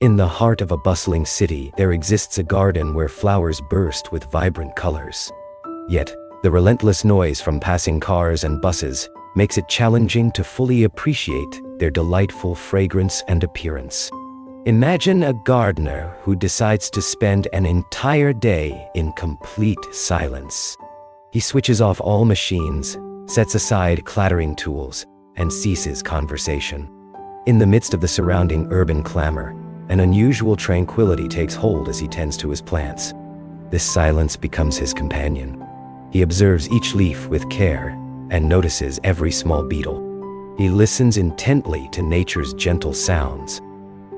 In the heart of a bustling city, there exists a garden where flowers burst with vibrant colors. Yet, the relentless noise from passing cars and buses makes it challenging to fully appreciate their delightful fragrance and appearance. Imagine a gardener who decides to spend an entire day in complete silence. He switches off all machines, sets aside clattering tools, and ceases conversation. In the midst of the surrounding urban clamor, an unusual tranquility takes hold as he tends to his plants. This silence becomes his companion. He observes each leaf with care and notices every small beetle. He listens intently to nature's gentle sounds.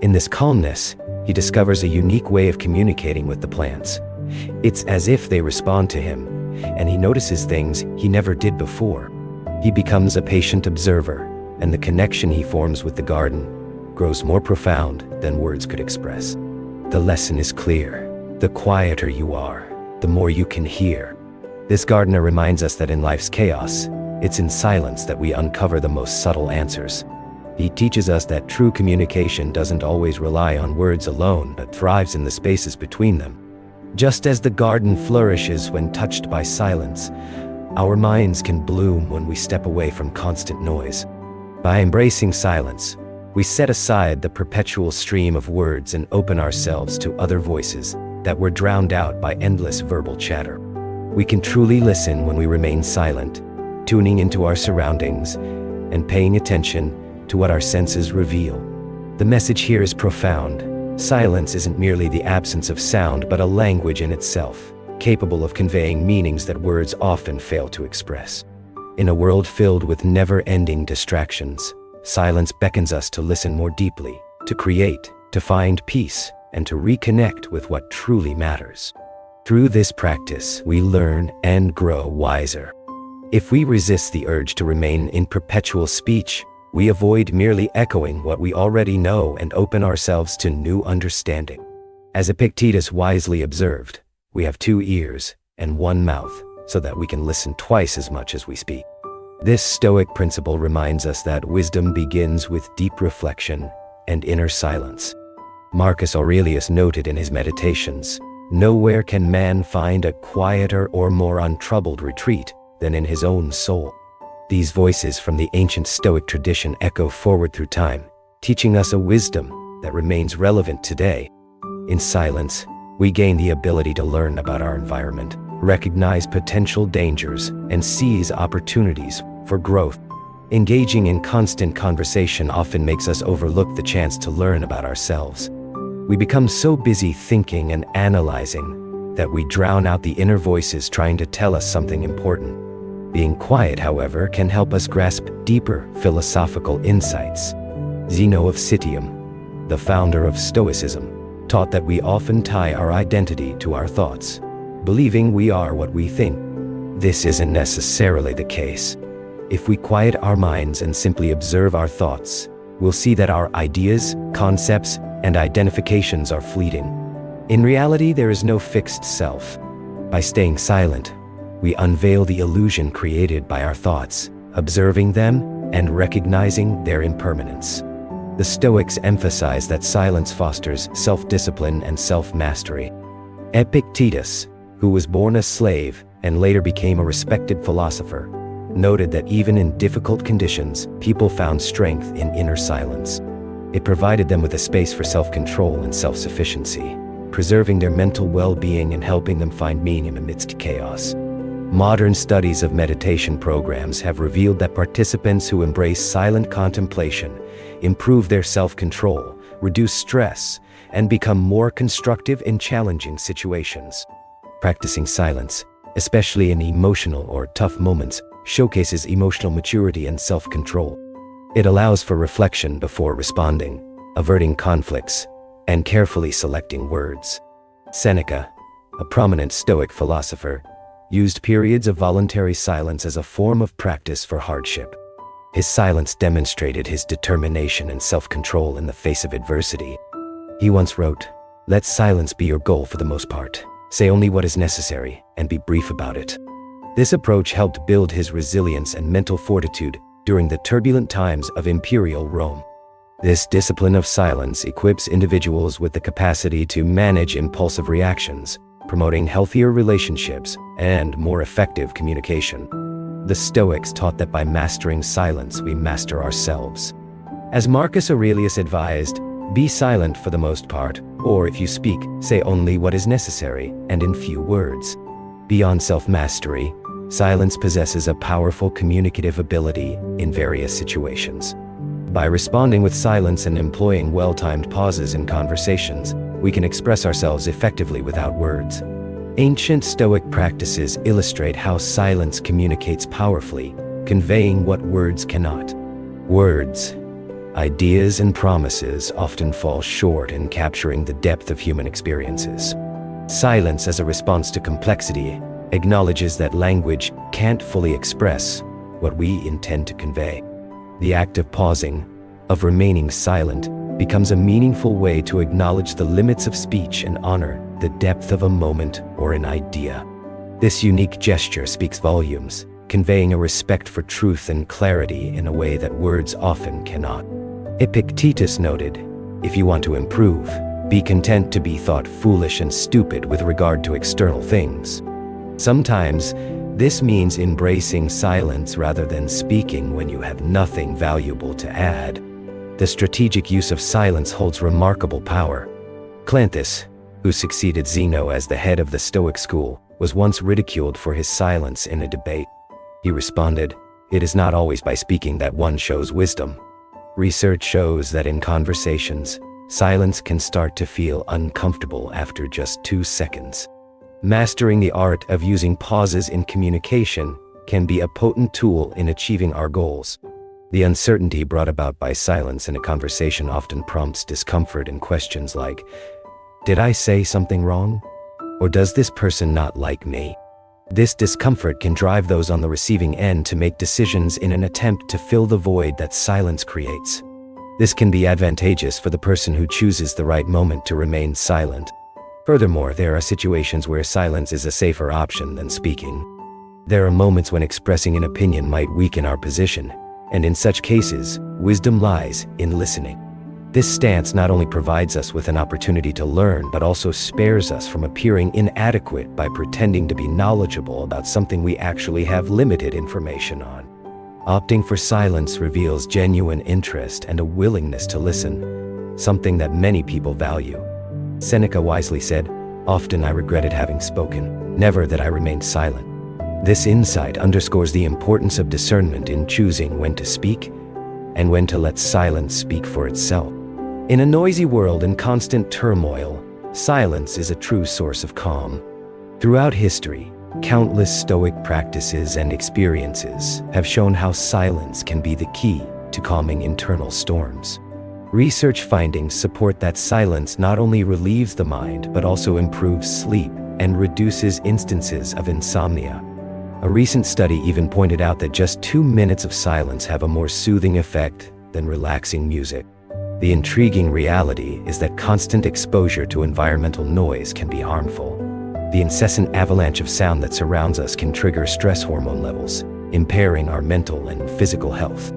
In this calmness, he discovers a unique way of communicating with the plants. It's as if they respond to him, and he notices things he never did before. He becomes a patient observer, and the connection he forms with the garden grows more profound than words could express. The lesson is clear. The quieter you are, the more you can hear. This gardener reminds us that in life's chaos, it's in silence that we uncover the most subtle answers. He teaches us that true communication doesn't always rely on words alone, but thrives in the spaces between them. Just as the garden flourishes when touched by silence, our minds can bloom when we step away from constant noise. By embracing silence, we set aside the perpetual stream of words and open ourselves to other voices that were drowned out by endless verbal chatter. We can truly listen when we remain silent, tuning into our surroundings and paying attention to what our senses reveal. The message here is profound. Silence isn't merely the absence of sound, but a language in itself, capable of conveying meanings that words often fail to express. In a world filled with never-ending distractions, silence beckons us to listen more deeply, to create, to find peace, and to reconnect with what truly matters. Through this practice, we learn and grow wiser. If we resist the urge to remain in perpetual speech, we avoid merely echoing what we already know and open ourselves to new understanding. As Epictetus wisely observed, we have 2 ears and 1 mouth, so that we can listen twice as much as we speak. This Stoic principle reminds us that wisdom begins with deep reflection and inner silence. Marcus Aurelius noted in his Meditations, "Nowhere can man find a quieter or more untroubled retreat than in his own soul." These voices from the ancient Stoic tradition echo forward through time, teaching us a wisdom that remains relevant today. In silence, we gain the ability to learn about our environment, recognize potential dangers, and seize opportunities for growth. Engaging in constant conversation often makes us overlook the chance to learn about ourselves. We become so busy thinking and analyzing that we drown out the inner voices trying to tell us something important. Being quiet, however, can help us grasp deeper philosophical insights. Zeno of Citium, the founder of Stoicism, taught that we often tie our identity to our thoughts, believing we are what we think. This isn't necessarily the case. If we quiet our minds and simply observe our thoughts, we'll see that our ideas, concepts, and identifications are fleeting. In reality, there is no fixed self. By staying silent, we unveil the illusion created by our thoughts, observing them and recognizing their impermanence. The Stoics emphasize that silence fosters self-discipline and self-mastery. Epictetus, who was born a slave and later became a respected philosopher, noted that even in difficult conditions, people found strength in inner silence. It provided them with a space for self-control and self-sufficiency, preserving their mental well-being and helping them find meaning amidst chaos. Modern studies of meditation programs have revealed that participants who embrace silent contemplation improve their self-control, reduce stress, and become more constructive in challenging situations. Practicing silence, especially in emotional or tough moments, showcases emotional maturity and self-control. It allows for reflection before responding, averting conflicts, and carefully selecting words. Seneca, a prominent Stoic philosopher, used periods of voluntary silence as a form of practice for hardship. His silence demonstrated his determination and self-control in the face of adversity. He once wrote, "Let silence be your goal for the most part. Say only what is necessary, and be brief about it." This approach helped build his resilience and mental fortitude during the turbulent times of imperial Rome. This discipline of silence equips individuals with the capacity to manage impulsive reactions, promoting healthier relationships and more effective communication. The Stoics taught that by mastering silence, we master ourselves. As Marcus Aurelius advised, be silent for the most part, or if you speak, say only what is necessary and in few words. Beyond self-mastery, silence possesses a powerful communicative ability in various situations. By responding with silence and employing well-timed pauses in conversations, we can express ourselves effectively without words. Ancient Stoic practices illustrate how silence communicates powerfully, conveying what words cannot. Words, ideas, and promises often fall short in capturing the depth of human experiences. Silence, as a response to complexity, acknowledges that language can't fully express what we intend to convey. The act of pausing, of remaining silent, becomes a meaningful way to acknowledge the limits of speech and honor the depth of a moment or an idea. This unique gesture speaks volumes, conveying a respect for truth and clarity in a way that words often cannot. Epictetus noted, "If you want to improve, be content to be thought foolish and stupid with regard to external things." Sometimes, this means embracing silence rather than speaking when you have nothing valuable to add. The strategic use of silence holds remarkable power. Cleanthes, who succeeded Zeno as the head of the Stoic school, was once ridiculed for his silence in a debate. He responded, "It is not always by speaking that one shows wisdom." Research shows that in conversations, silence can start to feel uncomfortable after just 2 seconds. Mastering the art of using pauses in communication can be a potent tool in achieving our goals. The uncertainty brought about by silence in a conversation often prompts discomfort and questions like, "Did I say something wrong? Or does this person not like me?" This discomfort can drive those on the receiving end to make decisions in an attempt to fill the void that silence creates. This can be advantageous for the person who chooses the right moment to remain silent. Furthermore, there are situations where silence is a safer option than speaking. There are moments when expressing an opinion might weaken our position, and in such cases, wisdom lies in listening. This stance not only provides us with an opportunity to learn, but also spares us from appearing inadequate by pretending to be knowledgeable about something we actually have limited information on. Opting for silence reveals genuine interest and a willingness to listen, something that many people value. Seneca wisely said, "Often I regretted having spoken, never that I remained silent." This insight underscores the importance of discernment in choosing when to speak and when to let silence speak for itself. In a noisy world and constant turmoil, silence is a true source of calm. Throughout history, countless Stoic practices and experiences have shown how silence can be the key to calming internal storms. Research findings support that silence not only relieves the mind but also improves sleep and reduces instances of insomnia. A recent study even pointed out that just 2 minutes of silence have a more soothing effect than relaxing music. The intriguing reality is that constant exposure to environmental noise can be harmful. The incessant avalanche of sound that surrounds us can trigger stress hormone levels, impairing our mental and physical health.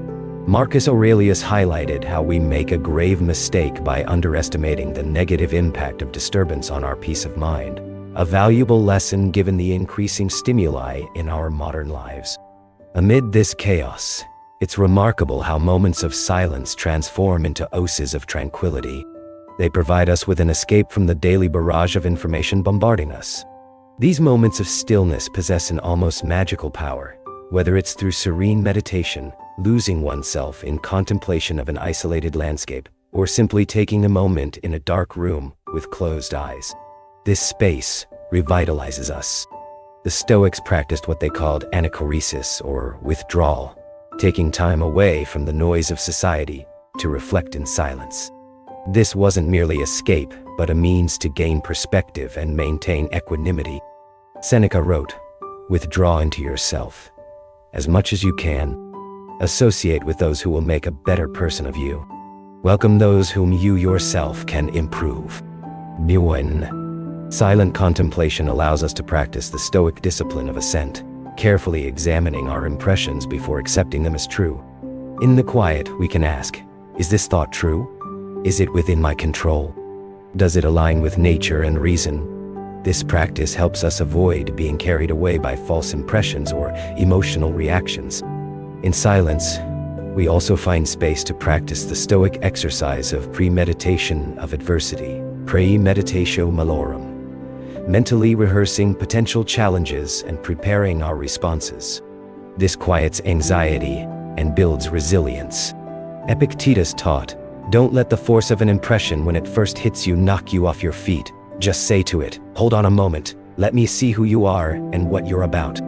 Marcus Aurelius highlighted how we make a grave mistake by underestimating the negative impact of disturbance on our peace of mind, a valuable lesson given the increasing stimuli in our modern lives. Amid this chaos, it's remarkable how moments of silence transform into oases of tranquility. They provide us with an escape from the daily barrage of information bombarding us. These moments of stillness possess an almost magical power, whether it's through serene meditation, losing oneself in contemplation of an isolated landscape, or simply taking a moment in a dark room with closed eyes. This space revitalizes us. The Stoics practiced what they called anachoresis, or withdrawal, taking time away from the noise of society to reflect in silence. This wasn't merely escape, but a means to gain perspective and maintain equanimity. Seneca wrote, "Withdraw into yourself. As much as you can, associate with those who will make a better person of you. Welcome those whom you yourself can improve." Silent contemplation allows us to practice the Stoic discipline of assent, carefully examining our impressions before accepting them as true. In the quiet, we can ask, Is this thought true? Is it within my control? Does it align with nature and reason? This practice helps us avoid being carried away by false impressions or emotional reactions. In silence, we also find space to practice the Stoic exercise of premeditation of adversity, premeditatio malorum, mentally rehearsing potential challenges and preparing our responses. This quiets anxiety and builds resilience. Epictetus taught, "Don't let the force of an impression when it first hits you knock you off your feet. Just say to it, 'Hold on a moment, let me see who you are and what you're about.'"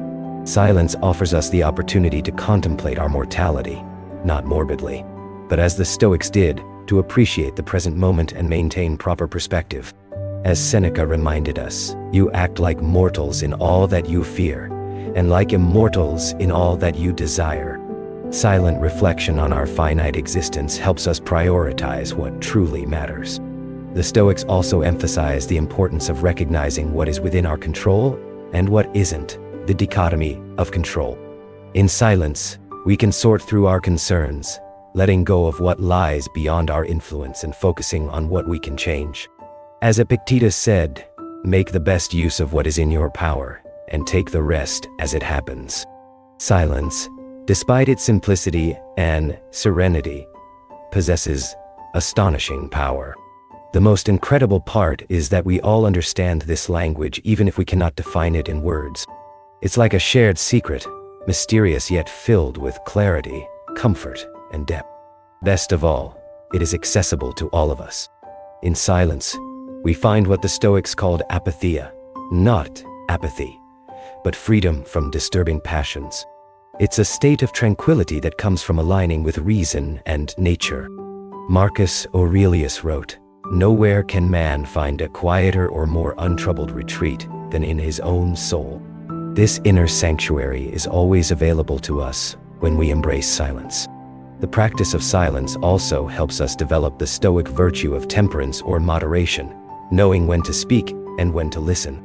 Silence offers us the opportunity to contemplate our mortality, not morbidly, but as the Stoics did, to appreciate the present moment and maintain proper perspective. As Seneca reminded us, "You act like mortals in all that you fear, and like immortals in all that you desire." Silent reflection on our finite existence helps us prioritize what truly matters. The Stoics also emphasize the importance of recognizing what is within our control and what isn't, the dichotomy of control. In silence, we can sort through our concerns, letting go of what lies beyond our influence and focusing on what we can change. As Epictetus said, "Make the best use of what is in your power, and take the rest as it happens." Silence, despite its simplicity and serenity, possesses astonishing power. The most incredible part is that we all understand this language even if we cannot define it in words. It's like a shared secret, mysterious yet filled with clarity, comfort, and depth. Best of all, it is accessible to all of us. In silence, we find what the Stoics called apatheia, not apathy, but freedom from disturbing passions. It's a state of tranquility that comes from aligning with reason and nature. Marcus Aurelius wrote, "Nowhere can man find a quieter or more untroubled retreat than in his own soul." This inner sanctuary is always available to us when we embrace silence. The practice of silence also helps us develop the Stoic virtue of temperance or moderation, knowing when to speak and when to listen.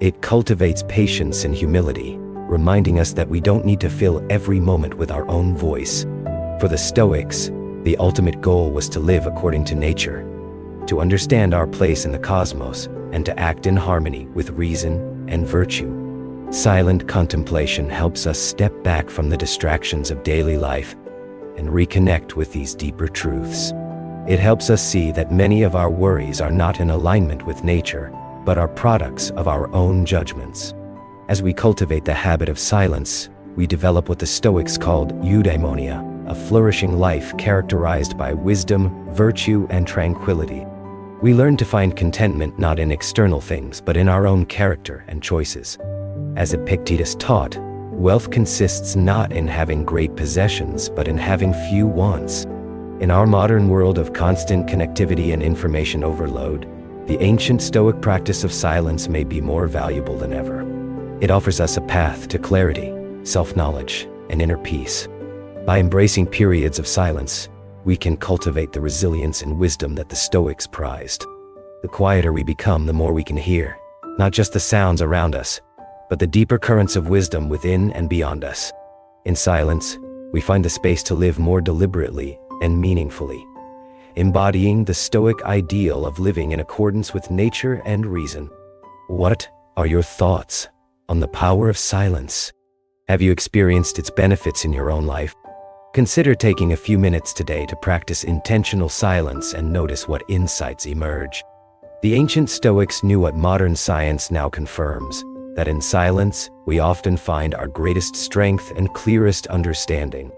It cultivates patience and humility, reminding us that we don't need to fill every moment with our own voice. For the Stoics, the ultimate goal was to live according to nature, to understand our place in the cosmos, and to act in harmony with reason and virtue. Silent contemplation helps us step back from the distractions of daily life and reconnect with these deeper truths. It helps us see that many of our worries are not in alignment with nature, but are products of our own judgments. As we cultivate the habit of silence, we develop what the Stoics called eudaimonia, a flourishing life characterized by wisdom, virtue, and tranquility. We learn to find contentment not in external things, but in our own character and choices. As Epictetus taught, wealth consists not in having great possessions, but in having few wants. In our modern world of constant connectivity and information overload, the ancient Stoic practice of silence may be more valuable than ever. It offers us a path to clarity, self-knowledge, and inner peace. By embracing periods of silence, we can cultivate the resilience and wisdom that the Stoics prized. The quieter we become, the more we can hear, not just the sounds around us, but the deeper currents of wisdom within and beyond us. In silence, we find the space to live more deliberately and meaningfully, embodying the Stoic ideal of living in accordance with nature and reason. What are your thoughts on the power of silence? Have you experienced its benefits in your own life? Consider taking a few minutes today to practice intentional silence and notice what insights emerge. The ancient Stoics knew what modern science now confirms, that in silence, we often find our greatest strength and clearest understanding.